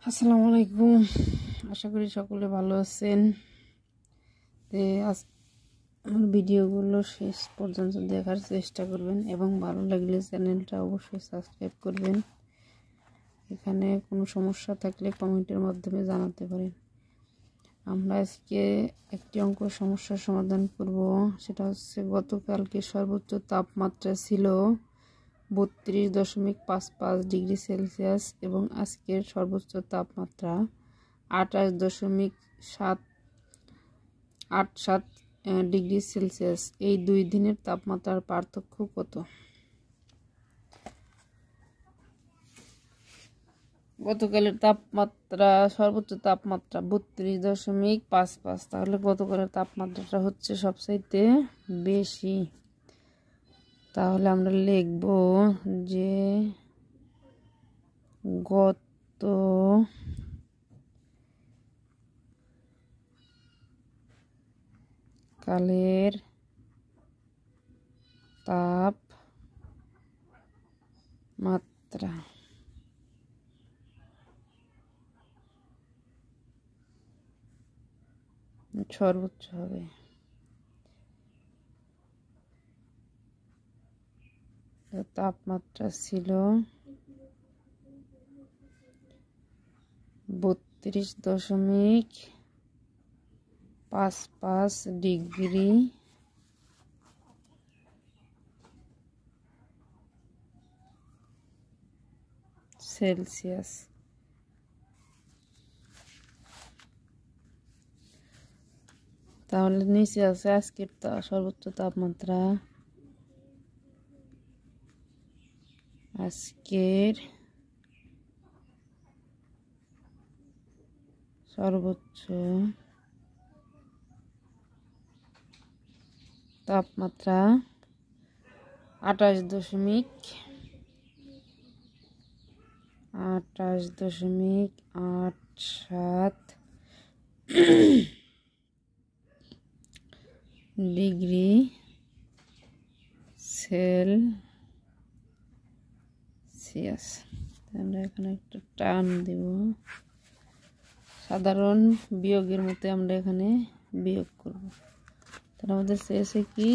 আসসালামু আলাইকুম। আশা করি সকলে ভালো আছেন। আমার ভিডিওগুলো শেষ পর্যন্ত দেখার চেষ্টা করবেন এবং ভালো লাগলে চ্যানেলটা অবশ্যই সাবস্ক্রাইব করবেন। এখানে কোনো সমস্যা থাকলে কমেন্টের মাধ্যমে জানাতে পারেন। আমরা আজকে একটি অঙ্ক সমস্যার সমাধান করব। সেটা হচ্ছে গতকালকে সর্বোচ্চ তাপমাত্রা ছিল 32.55 ডিগ্রি সেলসিয়াস এবং আজকের সর্বোচ্চ তাপমাত্রা 28.87 ডিগ্রি সেলসিয়াস। এই দুই দিনের তাপমাত্রার পার্থক্য কত? গতকালের তাপমাত্রা সর্বোচ্চ তাপমাত্রা 32.55, তাহলে গতকালের তাপমাত্রাটা হচ্ছে সবচাইতে বেশি। তাহলে আমরা লিখব যে গত কালের তাপমাত্রা সর্বোচ্চ হবে। তাপমাত্রা ছিল 32.55 ডিগ্রি সেলসিয়াস। তাহলে নিচে আছে আজকের সর্বোচ্চ তাপমাত্রা। আজকের সর্বোচ্চ তাপমাত্রা 28.87 ডিগ্রি সেলসিয়াস। আমরা এখানে একটা টান দেব, সাধারণ বিয়োগের মতো আমরা এখানে বিয়োগ করব। তার মধ্যে শেষে কি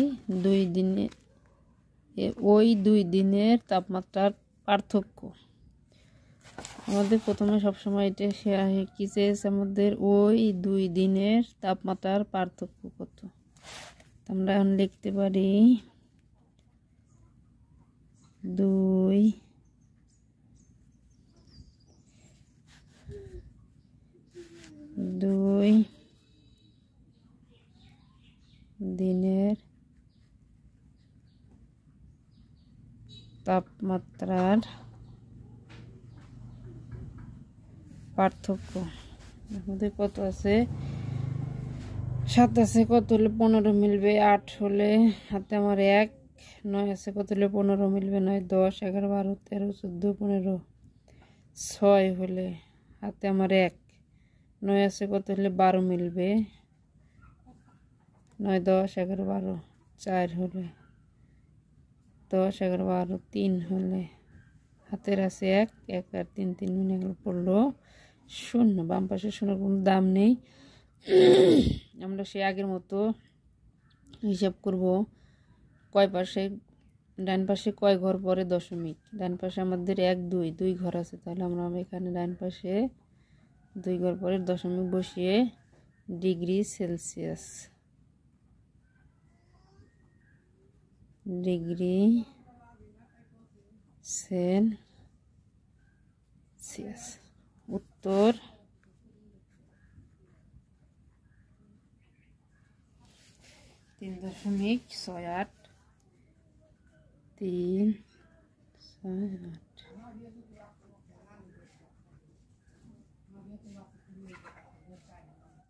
ওই দুই দিনের তাপমাত্রার পার্থক্য। আমাদের প্রথমে সবসময় এটা কি চেয়েছে, আমাদের ওই দুই দিনের তাপমাত্রার পার্থক্য কত। আমরা এখন লিখতে পারি দুই দিনের তাপমাত্রার পার্থক্য। আমাদের কত আছে? 7 আছে, কত হলে 15 মিলবে? 8 হলে হাতে আমার 1, 9 আছে, কত হলে 15 মিলবে? 9, 10, 11, 12, 13, 14, 15, 6 হলে হাতে আমার 1, 9 আছে, কত হলে 12 মিলবে? 9, 10, 11, 12, 4 হলে 10, 11, 12, 3 হলে হাতের আছে 1, 1 আর 3, 3 মিলে গেল, পড়লো 0। বাম পাশে 0 কোনো দাম নেই। আমরা সে আগের মতো হিসাব করব। কয় পাশে, ডান পাশে কয় ঘর পরে দশমিক? ডান পাশে আমাদের 1, 2 ঘর আছে, তাহলে আমরা এখানে ডান পাশে 2 ঘর পরে দশমিক বসিয়ে ডিগ্রি সেলসিয়াস উত্তর 3.68 368।